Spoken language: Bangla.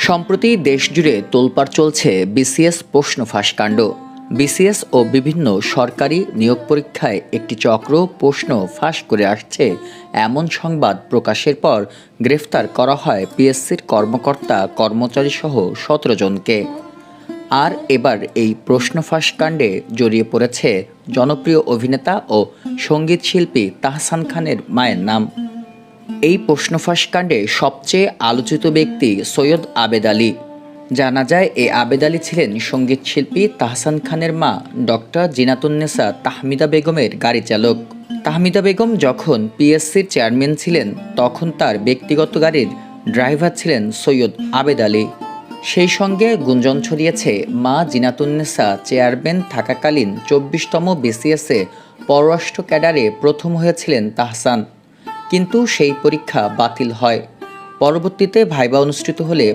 সম্প্রতি দেশজুড়ে তোলপাড় চলছে বিসিএস প্রশ্ন ফাঁস কাণ্ড। বিসিএস ও বিভিন্ন সরকারি নিয়োগ পরীক্ষায় একটি চক্র প্রশ্ন ফাঁস করে আসছে এমন সংবাদ প্রকাশের পর গ্রেফতার করা হয় পিএসসির কর্মকর্তা কর্মচারী সহ ১৭ জনকে। আর এবার এই প্রশ্ন ফাঁস কাণ্ডে জড়িয়ে পড়েছে জনপ্রিয় অভিনেতা ও সঙ্গীত শিল্পী তাহসান খানের মায়ের নাম। এই প্রশ্ন ফাঁস কাণ্ডে সবচেয়ে আলোচিত ব্যক্তি সৈয়দ আবেদ আলী। জানা যায় এই আবেদ আলী ছিলেন সঙ্গীত শিল্পী তাহসান খানের মা ডক্টর জিনাতুন্নেসা তাহমিদা বেগমের গাড়ি চালক। তাহমিদা বেগম যখন পিএসসির চেয়ারম্যান ছিলেন তখন তার ব্যক্তিগত গাড়ির ড্রাইভার ছিলেন সৈয়দ আবেদ আলী। সেই সঙ্গে গুঞ্জন ছড়িয়েছে মা জিনাতুন্নেসা চেয়ারম্যান থাকাকালীন ২৪তম বিসিএসে পররাষ্ট্র ক্যাডারে প্রথম হয়েছিলেন তাহসান, কিন্তু সেই পরীক্ষা বাতিল হয়। পরবর্তীতে ভাইবা অনুষ্ঠিত হলে